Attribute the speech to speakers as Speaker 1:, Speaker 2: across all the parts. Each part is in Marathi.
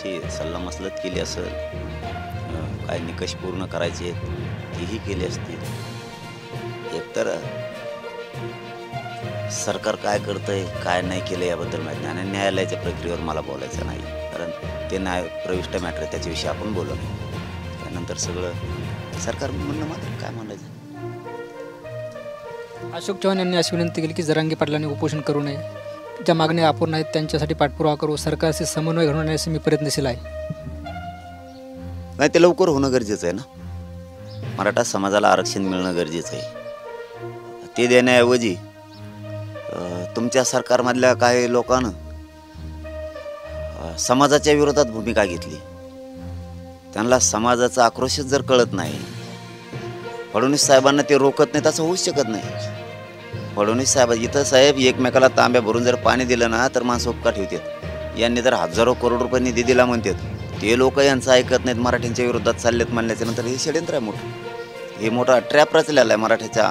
Speaker 1: त्यांच्याशी सल्लामसलत केली असेल, काय निकष पूर्ण करायचे तेही केले असतील. एकतर सरकार काय करतंय काय नाही केलं याबद्दल माहीत नाही आणि न्यायालयाच्या प्रक्रियेवर मला बोलायचं नाही, कारण ते न्याय प्रविष्ट मॅटर त्याच्याविषयी आपण बोलू नये. त्यानंतर सगळं सरकार म्हणणं मात्र काय म्हणायचं.
Speaker 2: अशोक चव्हाण यांनी अशी विनंती केली की जरांगे पाटलांनी उपोषण करू नये, ज्या मागण्या अपूर्ण आहेत त्यांच्यासाठी पाठपुरावा करू, सरकारचे समन्वय घडवून आणण्यासाठी मी प्रयत्नशील आहे.
Speaker 1: नाही, ते लवकर होणं गरजेचं आहे ना. मराठा समाजाला आरक्षण मिळणं गरजेचं आहे. ते देण्याऐवजी तुमच्या सरकारमधल्या काही लोकांनं समाजाच्या विरोधात भूमिका घेतली. त्यांना समाजाचा आक्रोशच जर कळत नाही, फडणवीस साहेबांना ते रोखत नाही, तसं होऊच शकत नाही. फडणवीस साहेब इथं साहेब एकमेकाला तांब्या भरून जर पाणी दिलं ना तर माणसं उपका ठेवतात. यांनी जर हजारो करोड रुपये निधी दिला म्हणतात, ते लोक यांचं ऐकत नाहीत, मराठ्यांच्या विरोधात चाललेत म्हणल्याच्या नंतर हे षडयंत्र आहे मोठं. हे मोठा ट्रॅप रचलेला आहे मराठ्याच्या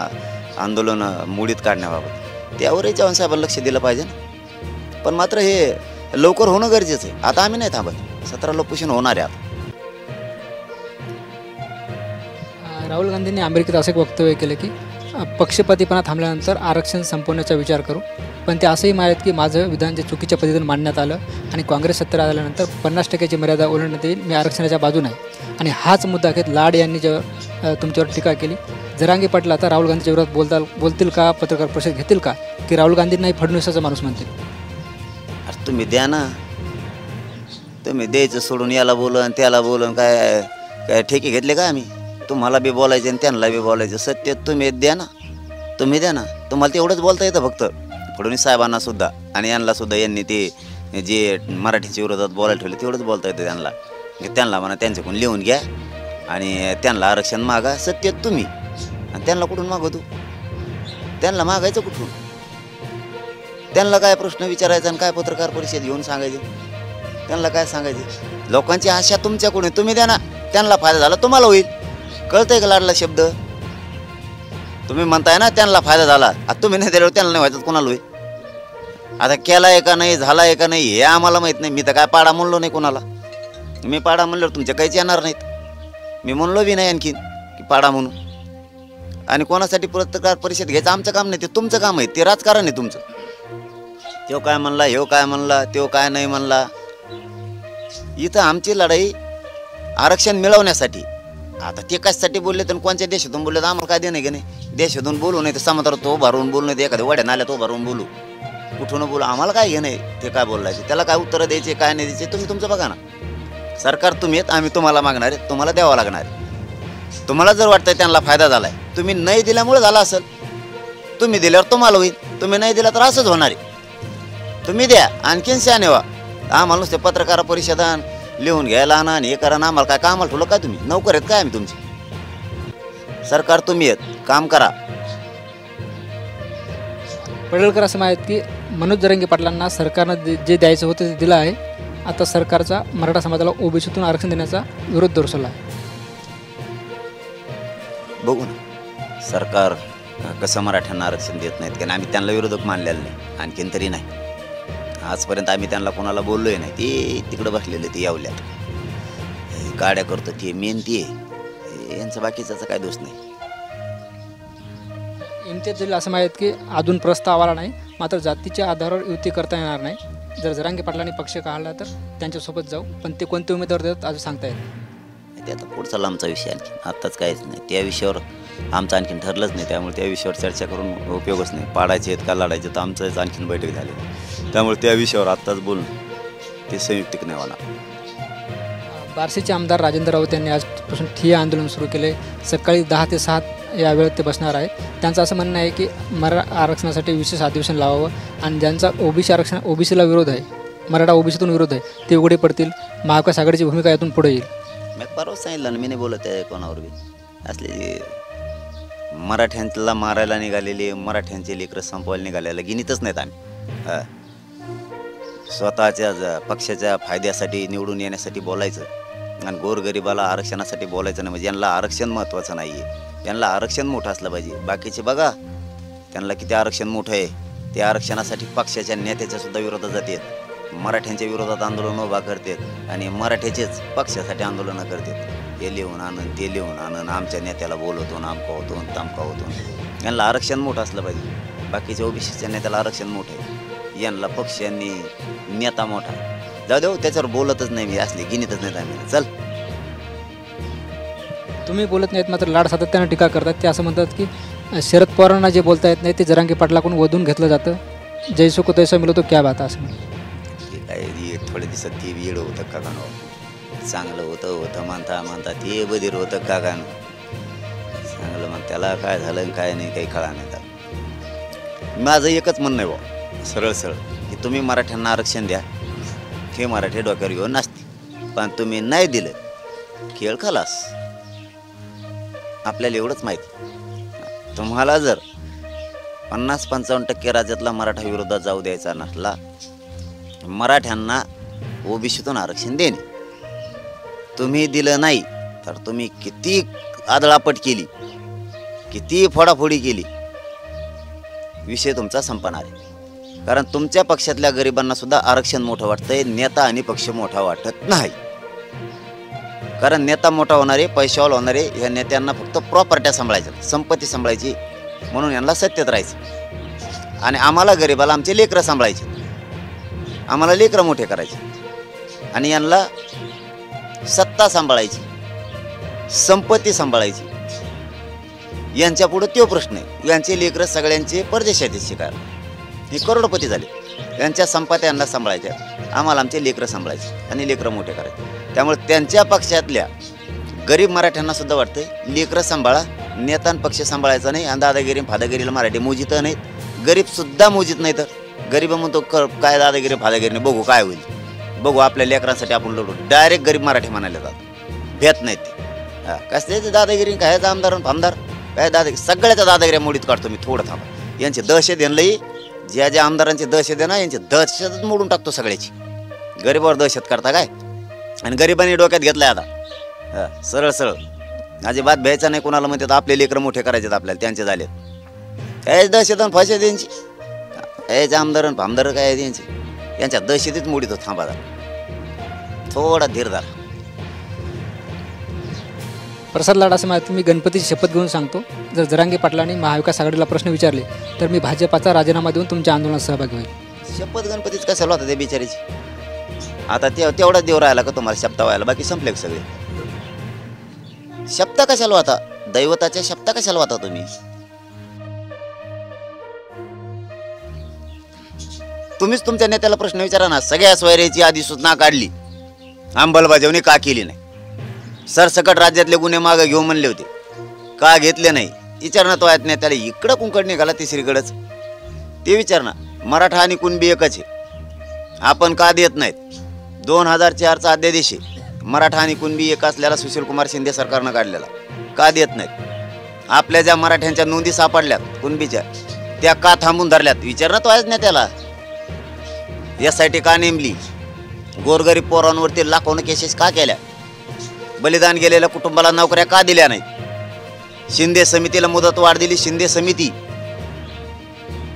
Speaker 1: आंदोलन मोडीत काढण्याबाबत. त्यावरही चव्हाण साहेबांना लक्ष दिलं पाहिजे ना. पण मात्र हे लवकर होणं गरजेचं आहे. आता आम्ही नाही थांबत, 17 उपोषण होणार आहे. आता
Speaker 2: राहुल गांधींनी अमेरिकेत असं एक वक्तव्य केलं की पक्षपातीपणा थांबल्यानंतर आरक्षण संपवण्याचा विचार करू, पण ते असंही मानत की माझं विधान जे चुकीच्या पद्धतीने मांडण्यात आलं आणि काँग्रेस सत्तेत आल्यानंतर 50% मर्यादा ओलांडण्यात येईल, मी आरक्षणाच्या बाजूने आहे. आणि हाच मुद्दा घेत लाड यांनी जेव्हा तुमच्यावर टीका केली, जरांगे पाटील आता राहुल गांधीच्या विरोधात बोलतील का, पत्रकार परिषद घेतील का, की राहुल गांधींनाही फडणवीसाचा माणूस म्हणतील?
Speaker 1: अरे तुम्ही द्या ना, तुम्ही द्यायचं सोडून याला बोलून त्याला बोलून काय काय ठेके घेतले का आम्ही? तुम्हाला बी बोलायचं आणि त्यांना बी बोलायचं. सत्य तुम्ही द्या ना, तुम्ही द्या ना. तुम्हाला तेवढंच बोलता येतं फक्त फडणवीस साहेबांना सुद्धा आणि यांना सुद्धा. यांनी ते जे मराठीच्या विरोधात बोलायला ठेवले तेवढंच बोलता येतं त्यांना. त्यांना म्हणा त्यांच्याकडून लिहून घ्या आणि त्यांना आरक्षण मागा. सत्य तुम्ही आणि त्यांना कुठून मागवतो? त्यांना मागायचं कुठून? त्यांना काय प्रश्न विचारायचा आणि काय पत्रकार परिषद घेऊन सांगायचे? त्यांना काय सांगायचे? लोकांची आशा तुमच्याकडून, तुम्ही द्या ना. त्यांना फायदा झाला तुम्हाला होईल. कळतंय का लाडला शब्द? तुम्ही म्हणताय ना त्यांना फायदा झाला, आता तुम्ही नाही दिल्यावर त्यांना नाही व्हायचं, कोणाला होईल? आता केला आहे का नाही, झाला आहे का नाही हे आम्हाला माहीत नाही. मी तर काय पाडा म्हणलो नाही कोणाला. मी पाडा म्हणल्यावर तुमच्या काहीच येणार नाहीत. मी म्हणलो बी नाही आणखीन की पाडा म्हणून. आणि कोणासाठी पत्रकार परिषद घ्यायचं आमचं काम नाही, ते तुमचं काम आहे. ते राजकारण आहे तुमचं. तो काय म्हणला, ह्यो काय म्हणला, तो काय नाही म्हणला. इथं आमची लढाई आरक्षण मिळवण्यासाठी. आता ते कशासाठी बोलले तर कोणत्या देशातून बोलले तर आम्हाला काय देणं की नाही. देशातून बोलू नाही तर समाजावर तो भरून बोलू नाही तर एखाद्या वड्या नाल्यात तो भरून बोलू, कुठून बोलू, आम्हाला काय घेणं आहे ते काय बोलायचे, त्याला काय उत्तरं द्यायचे काय नाही द्यायचे तुम्ही तुमचं बघा ना. सरकार तुम्ही आहेत, आम्ही तुम्हाला मागणार आहे, तुम्हाला द्यावं लागणार आहे. तुम्हाला जर वाटतंय त्यांना फायदा झाला आहे, तुम्ही नाही दिल्यामुळे झाला असेल. तुम्ही दिल्यावर तुम्हाला होईल, तुम्ही नाही दिला तर असंच होणार आहे. तुम्ही द्या, आणखीन शहाणे व्हा. आम्हाला नुसते पत्रकार परिषदान लिहून घ्यायला आणा आणि हे करा ना. आम्हाला काय कामाला ठेवलं काय? तुम्ही नोकर आहेत काय आम्ही तुमची? सरकार तुम्ही आहेत, काम करा.
Speaker 2: पडळकर असं माहीत की मनोज जरांगे पाटलांना सरकारनं जे द्यायचं होतं ते दिलं आहे. आता सरकारचा मराठा समाजाला ओबीसीतून आरक्षण देण्याचा विरोध दर्शवला आहे.
Speaker 1: बघू ना सरकार कसं मराठ्यांना आरक्षण देत नाहीत, कारण आम्ही त्यांना विरोधक मानलेलं नाही, आणखीन तरी नाही. आजपर्यंत आम्ही त्यांना कोणाला बोललोय नाही. ते तिकडं बसलेले ते यावल्यात गाड्या करतो ते मेन ते यांचं, बाकीचा काय दोष नाही.
Speaker 2: इम्तियाज जलील असं माहीत की अजून प्रस्ताव आला नाही, मात्र जातीच्या आधारावर युती करता येणार नाही. जर जरांगे पाटलांनी पक्ष काढला तर त्यांच्यासोबत जाऊ, पण ते कोणते उमेदवार देतात अजून सांगता येत नाही.
Speaker 1: ते आता पुढचा लांबचा विषय आणखी, आत्ताच काहीच नाही. त्या विषयावर आमचं आणखीन ठरलंच नाही, त्यामुळे त्या विषयावर चर्चा करून उपयोगच नाही. पाडायचे आहेत का लढायचे तर आमचंच आणखीन बैठक झाली, त्यामुळे त्या विषयावर आत्ताच बोलून ते संयुक्तिक नाही होणार.
Speaker 2: बार्शीचे आमदार राजेंद्र राऊत यांनी आजपासून ठिय्या आंदोलन सुरू केले. सकाळी 10 ते 7 या वेळेत ते बसणार आहेत. त्यांचं असं म्हणणं आहे की आरक्षणासाठी विशेष अधिवेशन लावावं आणि ज्यांचा ओबीसीला विरोध आहे, मराठा ओबीसीतून विरोध आहे, ते उघडे पडतील. महाविकास आघाडीची भूमिका यातून पुढे येईल.
Speaker 1: मी परवाच सांगितलं ना, मी नाही बोलत आहे कोणावर बी. असले मराठ्यांना मारायला निघालेली, मराठ्यांचे लेकरं संपवायला निघालेला गिनीतच नाहीत आम्ही. स्वतःच्या पक्षाच्या फायद्यासाठी निवडून येण्यासाठी बोलायचं आणि गोरगरिबाला आरक्षणासाठी बोलायचं नाही. म्हणजे यांना आरक्षण महत्त्वाचं नाही आहे, यांना आरक्षण मोठं असलं पाहिजे. बाकीचे बघा त्यांना किती आरक्षण मोठं आहे, त्या आरक्षणासाठी पक्षाच्या नेत्याच्या सुद्धा विरोधात जातात. मराठ्यांच्या विरोधात आंदोलन उभा करतात आणि मराठ्याचेच पक्षासाठी आंदोलनं करतात. हे लिहून आणन ते लिहून आणन, आमच्या नेत्याला बोलवतो आमका होतो तामका होतो. यांना आरक्षण मोठं असलं पाहिजे. बाकीच्या ओबीसीच्या नेत्याला आरक्षण मोठं आहे, यांना पक्षांनी नेता मोठा. जाऊ देऊ, त्याच्यावर बोलतच नाही मी, असली गिनीतच नाही आम्ही. चल,
Speaker 2: तुम्ही बोलत नाहीत मात्र लाड सातत्यानं टीका करतात. ते असं म्हणतात की शरद पवारांना जे बोलता येत नाही ते जरांगे पाटलाकडून वधून घेतलं जातं. जैसो को तैसा मिळतो क्या बात असं म्हणतात.
Speaker 1: ते काय थोड्या दिवसात ते येडं होतं का चांगलं होतं म्हणता ते बधीर होतं का चांगलं मग त्याला काय झालं काय नाही काही कळा नाही. तर माझं एकच म्हणणं आहे बा, सरळ की तुम्ही मराठ्यांना आरक्षण द्या, हे मराठी डोक्यावर घेऊन नाचते. पण तुम्ही नाही दिलं, खेळ खलास. आपल्याला एवढंच माहिती, तुम्हाला जर 50-55% राज्यातला मराठा विरोधात जाऊ द्यायचा नसला, मराठ्यांना ओबीसीतून आरक्षण देणे. तुम्ही दिलं नाही तर तुम्ही किती आदळापट केली, किती फोडाफोडी केली, विषय तुमचा संपणार आहे. कारण तुमच्या पक्षातल्या गरिबांना सुद्धा आरक्षण मोठं वाटतंय, नेता आणि पक्ष मोठा वाटत नाही. कारण नेता मोठा होणारे, पैशावाला होणारे, या नेत्यांना फक्त प्रॉपर्ट्या सांभाळायच्या, संपत्ती सांभाळायची, म्हणून यांना सत्तेत राहायचं. आणि आम्हाला गरिबाला आमचे लेकरं सांभाळायचे, आम्हाला लेकरं मोठे करायचे, आणि यांना सत्ता सांभाळायची, संपत्ती सांभाळायची. यांच्या पुढे तो प्रश्न आहे. यांचे लेकरं सगळ्यांचे परदेशात शिकायला, हे करोडपती झाले. यांच्या संपत्त्या यांना सांभाळायच्या, आम्हाला आमचे लेकरं सांभाळायचे आणि लेकरं मोठे करायचे. त्यामुळे त्यांच्या पक्षातल्या गरीब मराठ्यांना सुद्धा वाटतंय लेकरं सांभाळा, नेता पक्ष सांभाळायचा नाही. आणि दादागिरी फादागिरीला मराठी मोजित नाहीत, गरीबसुद्धा मोजित नाही. तर गरीब म्हणतो काय दादागिरी फादागिरी नाही, बघू काय होईल, बघू आपल्या लेकरांसाठी आपण लढू. डायरेक्ट गरीब मराठी म्हणायला जातात, भेट नाहीत ते. हां, कसले दादागिरी काय आमदार आमदार काय दादागिरी, सगळ्याच्या दादागिऱ्या मोडीत काढतो मी. थोडं थांबा, यांची दहशत यांनाही, ज्या आमदारांची दहशत आहे ना, यांची दहशतच मोडून टाकतो सगळ्याची. गरीबावर दहशत करता काय, आणि गरिबांनी डोक्यात घेतलाय आता. हां, सरळ अजिबात भ्यायचा नाही कोणाला. म्हणतात आपले लेकरं मोठे करायचे आपल्याला, त्यांचे झाले काय दहशत आणि फाशी त्यांची. याचे आमदार आणि फामदार काय त्यांचे, यांच्या दहशतीत मोडीतो. थांबा जरा, थोडा धीर धरा.
Speaker 2: प्रसाद लाड असं म्हणतात, मी गणपतीची शपथ घेऊन सांगतो, जर जरांगे पाटलांनी महाविकास आघाडीला प्रश्न विचारले तर मी भाजपाचा राजीनामा देऊन तुमच्या आंदोलनात सहभागी होईल.
Speaker 1: शपथ गणपतीच कशाला होता त्या बिचारीची. आता तेवढाच देव राहिला का तुम्हाला शब्द व्हायला, बाकी संपले सगळे. शब्द कशाला होता, दैवताच्या शब्द कशाला होता तुम्ही. तुम्हीच तुमच्या नेत्याला प्रश्न विचारा ना. सगळ्या सोयऱ्याची अधिसूचना काढली, अंमलबजावणी का केली नाही. सरसकट राज्यातले गुन्हे मागे घेऊ म्हणले होते, का घेतले नाही. विचारणा तो आहेत नेत्याला. इकडं कुंकड निघाला तिसरीकडंच, ते विचारणा. मराठा आणि कुणबी एकच आहे, आपण का देत नाहीत. 2004चा अध्यादेश आहे, मराठा आणि कुणबी एक असल्याला सुशीलकुमार शिंदे सरकारनं काढलेला, का देत नाहीत. आपल्या ज्या मराठ्यांच्या नोंदी सापडल्यात कुणबीच्या, त्या का थांबून धरल्यात. विचारणा तो आहेच नेत्याला. यासाठी का नेमली. गोरगरीब पोरांवरती लाखोनं केसेस का केल्या. बलिदान गेलेल्या कुटुंबाला नोकऱ्या का दिल्या नाहीत. शिंदे समितीला मुदत वाढ दिली, शिंदे समिती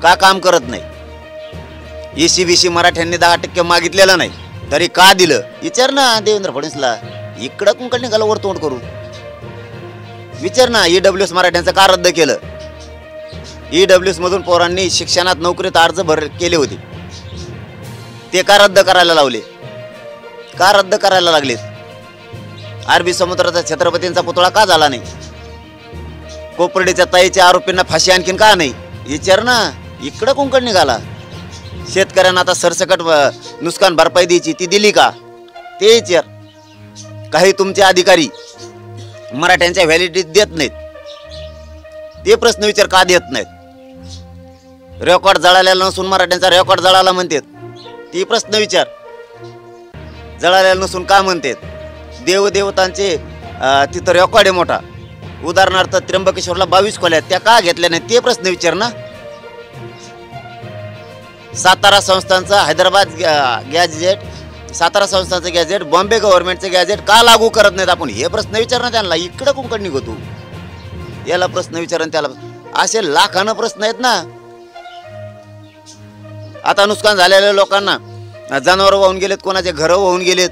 Speaker 1: का काम करत नाही. ECBC मराठ्यांनी 10% मागितलेलं नाही तरी का दिलं. विचार ना देवेंद्र फडणवीसला. इकडं कुंकड निघालं वर तोंड करू. विचार ना EWS मराठ्यांचं का रद्द केलं. EWS मधून पोरांनी शिक्षणात नोकरीत अर्ज केले होते, ते का रद्द करायला लावले, का रद्द करायला लागलेत. अरबी समुद्राचा छत्रपतींचा पुतळा का झाला नाही. कोपर्डीच्या ताईच्या आरोपींना फाशी आणखीन का नाही. विचार ना. इकडं कुंकड निघाला. शेतकऱ्यांना आता सरसकट नुकसान भरपाई द्यायची, ती दिली का ते विचार. काही तुमचे अधिकारी मराठ्यांच्या व्हॅलिडिटी देत नाहीत, ते प्रश्न विचार का देत नाहीत. रेकॉर्ड जळालेला नसून मराठ्यांचा रेकॉर्ड जळाला म्हणतात, ती प्रश्न विचार. जळालेला नसून का म्हणतात. देवदेवतांचे तिथं रेकॉर्ड आहे मोठा. उदाहरणार्थ त्र्यंबकेश्वरला 22 खोल्या, त्या का घेतल्या नाही ते प्रश्न विचार ना. सातारा संस्थांचा हैदराबाद गॅजेट, सातारा संस्थांचं गॅजेट, बॉम्बे गव्हर्नमेंटचं गॅजेट का लागू करत नाहीत आपण, हे प्रश्न विचार ना त्यांना. इकडं कुंकड निघतो. याला प्रश्न विचारून त्याला, असे लाखानं प्रश्न आहेत ना. आता नुकसान झालेल्या लोकांना जनावर वाहून गेलेत, कोणाचे घरं वाहून गेलेत,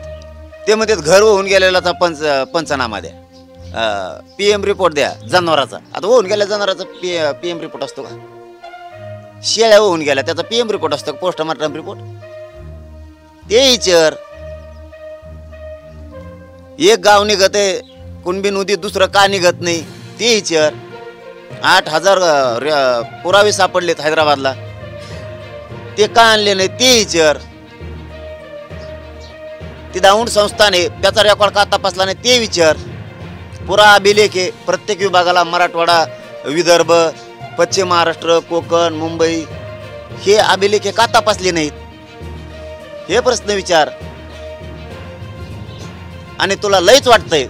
Speaker 1: ते म्हणतात घर वाहून गेलेलाचा पंचनामा द्या, PM रिपोर्ट द्या जनावराचा. आता वाहून गेल्या जनावराचा PM रिपोर्ट असतो का? शेळ्या वाहून गेल्या त्याचा PM रिपोर्ट असतो का? Postmortem report. ते विचार. एक गाव निघत आहे कुणबी नदीत, दुसरं का निघत नाही ते विचार. 8,000 पुरावे सापडलेत हैदराबादला, ते का आणले नाही ते विचार. ती दाऊंड संस्थान आहे त्याचा रेकॉर्ड का तपासला नाही ते विचार. पुरा अभिलेख आहे प्रत्येक विभागाला, मराठवाडा, विदर्भ, पश्चिम महाराष्ट्र, कोकण, मुंबई, हे अभिलेख का तपासले नाहीत हे प्रश्न विचार. आणि तुला लयच वाटतंय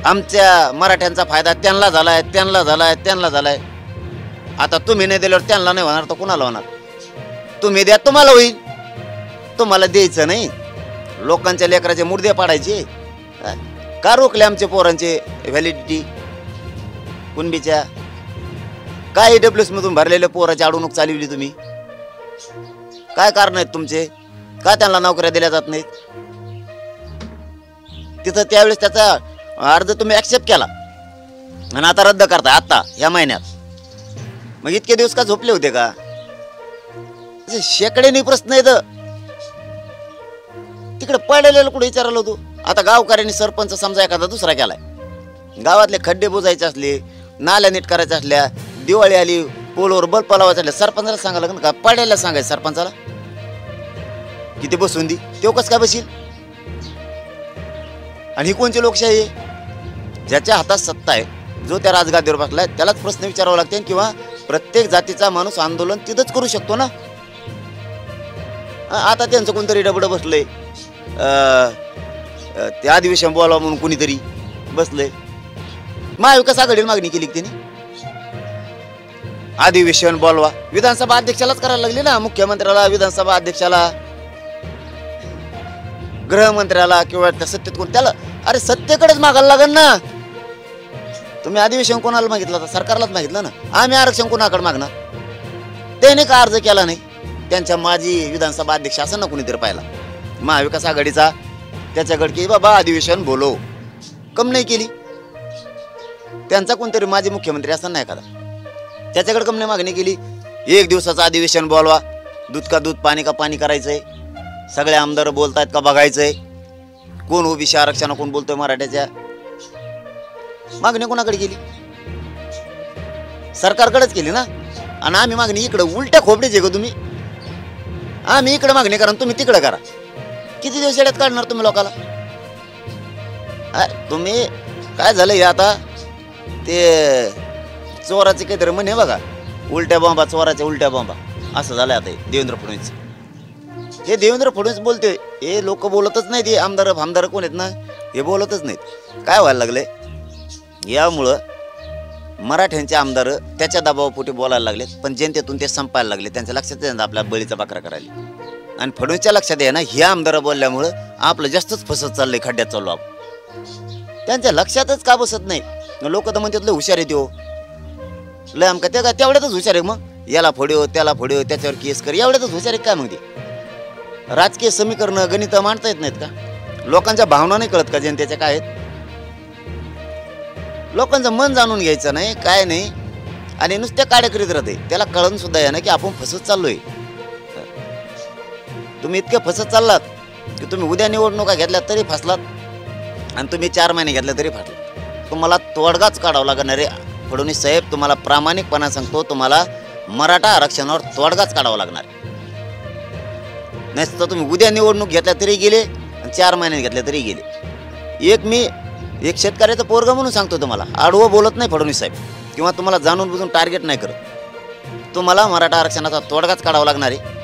Speaker 1: आमच्या मराठ्यांचा फायदा त्यांना झालाय, त्यांना झालाय, त्यांना झालाय. आता तुम्ही नाही दिल्यावर त्यांना नाही होणार तर कुणाला होणार? तुम्ही द्या तुम्हाला होईल, तुम्हाला द्यायचं नाही. लोकांच्या लेकराचे मुर्दे पाडायचे का? रोखले आमचे पोरांचे व्हॅलिडिटी कुणबीच्या? काय AWS मधून भरलेल्या पोराची अडवणूक चालवली तुम्ही? काय कारण आहेत तुमचे? का त्यांना नोकऱ्या दिल्या जात नाहीत? तिथं त्यावेळेस त्याचा अर्ज तुम्ही ऍक्सेप्ट केला आणि आता रद्द करताय आता या महिन्यात. मग इतके दिवस का झोपले होते का? शेकड्याने प्रश्न येत तिकडे पडलेलं कुठे विचारलं होतो. आता गावकऱ्यांनी सरपंच समजा एखादा दुसरा केलाय, गावातले खड्डे बुजायचे असले, नाल्या नीट करायच्या असल्या, दिवाळी आली पोलवर बल्ब लावायचे असले, सरपंचाला सांगायला लागेल का? पडायला सांगायचं सरपंचाला किती बसून दी तो कस काय बसील? आणि ही कोणची लोकशाही आहे? ज्याच्या हातात सत्ता आहे, जो त्या राजगादीवर बसलाय त्यालाच प्रश्न विचारावा लागते. किंवा प्रत्येक जातीचा माणूस आंदोलन तिथंच करू शकतो ना. आता त्यांचं कोणतरी डबडं बसलंय, ते अधिवेशन बोलावं म्हणून कोणीतरी बसलंय. महाविकास आघाडीने मागणी केली त्यांनी अधिवेशन बोलवा. विधानसभा अध्यक्षालाच करायला लागली ना, मुख्यमंत्र्याला, विधानसभा अध्यक्षाला, गृहमंत्र्याला किंवा त्या सत्तेत कोण त्याला. अरे सत्तेकडेच मागायला लागेल ना. तुम्ही अधिवेशन कोणाला मागितलं? तर सरकारलाच मागितलं ना. आम्ही आरक्षण कोणाकडे मागणार? त्याने का अर्ज केला नाही? त्यांच्या माजी विधानसभा अध्यक्ष असं ना कोणीतरी पाहिला महाविकास आघाडीचा, त्याच्याकडे की बाबा अधिवेशन बोलो, कम नाही केली. त्यांचा कोणतरी माजी मुख्यमंत्री असं नाही एखादा, त्याच्याकडे कम नाही मागणी केली. 1 दिवसाचं अधिवेशन बोलवा, दूध का दूध, पाणी का पाणी करायचंय. सगळे आमदार बोलतायत का बघायचंय. कोण ओबीसी आरक्षण कोण बोलतोय मराठ्याच्या? मागणी कोणाकडे केली? सरकारकडेच केली ना. आणि आम्ही मागणी इकडे उलट्या खोबडीचे का तुम्ही? आम्ही इकडे मागणी करा तुम्ही तिकडे करा. किती दिवस येड्यात काढणार तुम्ही लोकाला? तुम्ही काय झालं हे आता ते चोराचे काहीतरी म्हणे बघा, उलट्या बॉम्बा, चोराच्या उलट्या बॉम्बा, असं झालंय आता देवेंद्र फडणवीस. हे देवेंद्र फडणवीस बोलते, हे लोक बोलतच नाहीत. हे आमदार कोण आहेत ना, हे बोलतच नाहीत. काय व्हायला लागलंय? यामुळं मराठ्यांचे आमदार त्याच्या दबावापोटी बोलायला लागलेत, पण जनतेतून ते संपायला लागले. त्यांच्या लक्षात येणार आपल्या बळीचा बकरा करायला. आणि फडणवीसच्या लक्षात आहे ना, हे आमदार बोलल्यामुळं आपलं जास्तच फसत चाललंय, खड्ड्यात चाललो आपण. त्यांच्या लक्षातच का बसत नाही. लोक तर म्हणतात लय हुशार आहे तो, लय आमका त्या का तेवढ्यातच हुशार आहे. मग याला फोड्यो त्याला फोड्यो त्याच्यावर केस कर, एवढ्यातच हुशार आहे काय? मग ते राजकीय समीकरणं गणित मांडता येत नाहीत का? लोकांच्या भावना नाही कळत का जनतेच्या काय आहेत? लोकांचं मन जाणून घ्यायचं नाही, काय नाही, आणि नुसत्या काड्या करीत राहते. त्याला कळून सुद्धा आहे ना की आपण फसत चाललोय. तुम्ही इतके फसत चाललात की तुम्ही उद्या निवडणुका घेतल्या तरी फसलात, आणि तुम्ही 4 महिने घेतले तरी फाटलात. तुम्हाला तोडगाच काढावा लागणार आहे. फडणवीस साहेब, तुम्हाला प्रामाणिकपणा सांगतो, तुम्हाला मराठा आरक्षणावर तोडगाच काढावा लागणार. नाही तर तुम्ही उद्या निवडणूक घेतल्या तरी गेले आणि 4 महिन्यात घेतल्या तरी गेले. मी एक शेतकऱ्याचं पोरगं म्हणून सांगतो तुम्हाला, आडवं बोलत नाही फडणवीस साहेब, किंवा तुम्हाला जाणून बुजून टार्गेट नाही करत. तुम्हाला मराठा आरक्षणाचा तोडगाच काढावा लागणार आहे.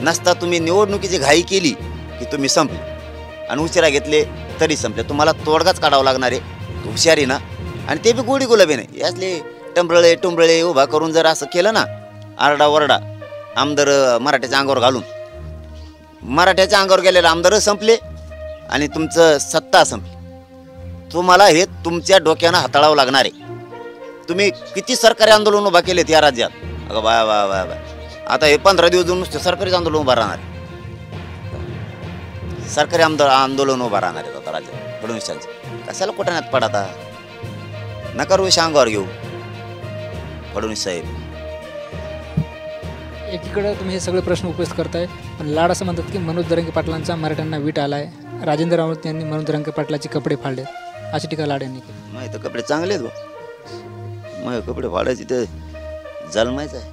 Speaker 1: नसता तुम्ही निवडणुकीची घाई केली की तुम्ही संपले, आणि उशिरा घेतले तरी संपले. तुम्हाला तोडगाच काढावा लागणार आहे हुशारी ना, आणि ते बी गोडी गुलाबी नाही. यातले टुंबळे उभा करून जर असं केलं ना, आरडाओरडा आमदार मराठ्याच्या अंगावर घालून, मराठ्याच्या अंगावर गेलेले आमदार संपले आणि तुमचं सत्ता संपली. तुम्हाला हे तुमच्या डोक्यानं हाताळावं लागणार आहे. तुम्ही किती सरकारी आंदोलन उभा केलेत या राज्यात? अगं बा बा बा बा, आता हे 15 दिवस जाऊन नुसतं सरकारी आंदोलन उभा राहणार आहे. सरकारी आंदोलन उभा राहणार आहे आता राज्यात फडणवीसांचं. कशाला कुठाण्यात पडता, नका रोष अंगावर घेऊ फडणवीस साहेब.
Speaker 2: एकीकडे तुम्ही हे सगळे प्रश्न उपस्थित करताय, पण लाड असं म्हणतात की मनोज जरांगे पाटलांचा मराठ्यांना वीट आलाय. राजेंद्र राऊत यांनी मनोज जरांगे पाटलाचे कपडे फाडले, अशी टीका लाड यांनी केली.
Speaker 1: नाही तर कपडे चांगले आहेत बा. मग कपडे फाडायचे ते जन्मायचं आहे.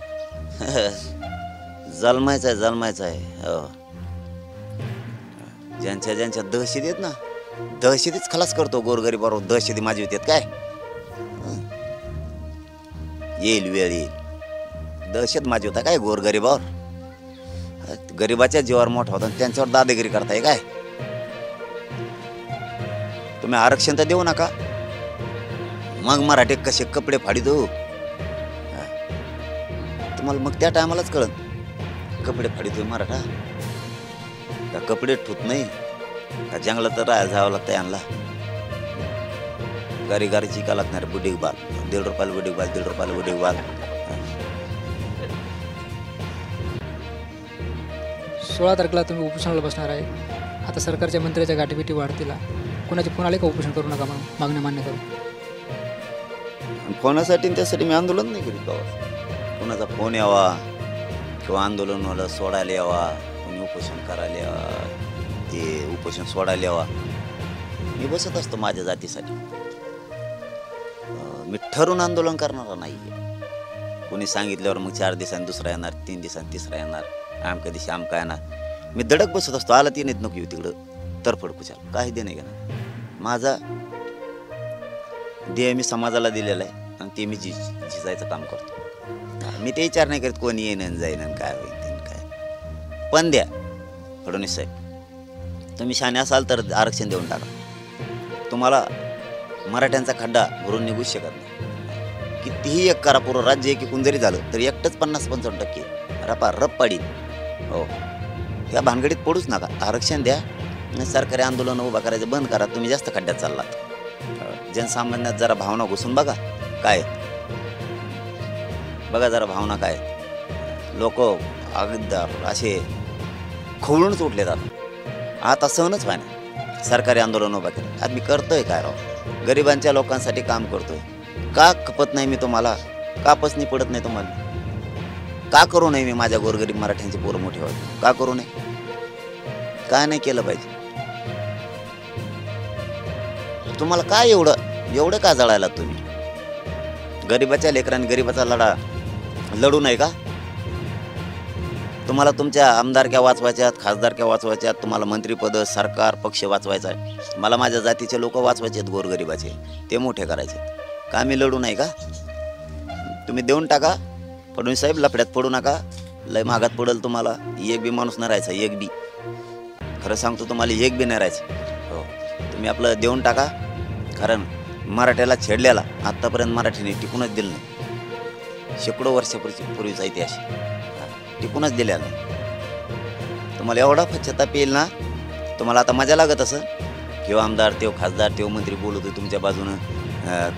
Speaker 1: जन्मायचं आहे हो. ज्यांच्या दहशती आहेत ना, दहशतीच खलास करतो गोरगरीबावर. दहशती माझी होती काय, येईल वेळ येईल. दहशत माझी होता काय गोरगरीबावर. गरीबाच्या जीवावर मोठा होता त्यांच्यावर दादागिरी करताय काय. तुम्ही आरक्षण तर देऊ नका, मग मराठी कसे कपडे फाडीतो तुम्हाला. मग त्या टायमालाच कळत कपडे फाडीतोय मराठा का कपडे ठुत नाही का. जंगलात तर राहायला जावं लागतं यांना. गारी चिका लागणार. बुडीक बाल 1.5 रुपयाला बुडीक बाल, 1.5 रुपयाला बुडीक बाल.
Speaker 2: 16 तारखेला तुम्ही उपोषणाला बसणार आहे. आता सरकारच्या मंत्र्याच्या गाठीभेटी वाढतील. कोणाचे फोन आले का उपोषण करू नका म्हणून मागण्या मान्य करू?
Speaker 1: फोनासाठी त्यासाठी मी आंदोलन नाही करीत बाबा. कोणाचा फोन यावा किंवा आंदोलनवाला सोडायला यावा, कोणी उपोषण करायला यावा, ते उपोषण सोडायला यावा, मी बसत असतो माझ्या जातीसाठी. मी ठरून आंदोलन करणारा नाही. कोणी सांगितल्यावर मग 4 दिवसांनी दुसरा येणार, 3 दिवसांनी तिसरा येणार, आमच्या दिवशी आमका येणार. मी धडक बसत असतो. आला ती नेत नको येऊ तिकडं तरफड कुचाल काही दे नाही का. माझा देह मी समाजाला दिलेला आहे आणि ते मी झिजायचं काम करतो. मी ते विचार नाही करत कोणी येईन आणि जाईन आणि काय होईल काय. पण द्या फडणवीस साहेब, तुम्ही शाने असाल तर आरक्षण देऊन टाका. तुम्हाला मराठ्यांचा खड्डा भरून निघूच शकत नाही. कितीही एक करा, पूर्ण राज्य एकीकून जरी झालं तरी एकटंच 50-55% रपा रप पाडी हो. त्या भानगडीत पडूच नका. आरक्षण द्या, सरकारी आंदोलन उभा करायचं बंद करा. तुम्ही जास्त खड्ड्यात चाललात. जनसामान्यात जरा भावना घुसून बघा काय, बघा जरा भावना काय. लोक अगदी असे खवळूनच उठले जातात. आता सहनच व्हायना सरकारी आंदोलन उभा केलं. आज मी करतोय काय राव, गरिबांच्या लोकांसाठी काम करतोय. का खपत नाही मी तुम्हाला, का पसनी पडत नाही तुम्हाला, का करू नये मी माझ्या गोरगरीब मराठ्यांची पोरं मोठी व्हावी, का करू नये, काय नाही केलं पाहिजे. तुम्हाला काय एवढं का जळायला तुम्ही. गरिबाच्या लेकरांनी गरिबाचा लढू नाही का. तुम्हाला तुमच्या आमदारक्या वाचवायच्यात, खासदारक्या वाचवायच्यात, तुम्हाला मंत्रिपद, सरकार, पक्ष वाचवायचा आहे. मला माझ्या जातीचे लोक वाचवायचे आहेत, गोरगरिबाचे ते मोठे करायचे. का मी लढू नाही का. तुम्ही देऊन टाका फडणवीस साहेब, लफड्यात पडू नका. लय महागात पडेल तुम्हाला. एक बी माणूस नाही राहायचा, एक बी. खरं सांगतो तुम्हाला, एक बी नाही राहायचं हो. तुम्ही आपलं देऊन टाका. कारण मराठ्याला छेडल्याला आत्तापर्यंत मराठीने टिकूनच दिलं नाही. शेकडो वर्षापूर्वीचा इतिहास टिकूनच दिलेला नाही. तुम्हाला एवढा पश्चाताप येईल ना, तुम्हाला आता मजा लागत असं किंवा आमदार तेव खासदार तेव मंत्री बोलत होते तुमच्या बाजूनं.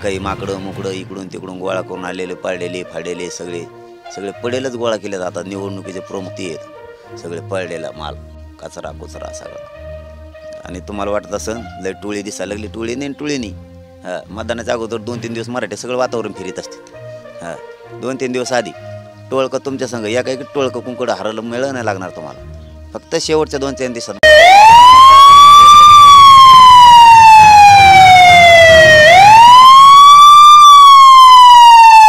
Speaker 1: काही माकडं मुकडं इकडून तिकडून गोळा करून आलेले, पळलेले फाडलेले सगळे पडेलच गोळा केले जातात. निवडणुकीचे प्रमुखती आहेत सगळे पळलेला माल, कचरा कुचरा सगळं. आणि तुम्हाला वाटत असं लय टोळी दिसायला लागली. टोळी नाही, टोळी नाही. मतदानाच्या अगोदर 2-3 दिवस मराठी सगळं वातावरण फिरत असते. 2-3 दिवस आधी टोळकं तुमच्या संग या काही टोळकं कुंकड हरवलं मिळलं नाही लागणार तुम्हाला. फक्त शेवटच्या 2-3 दिवसात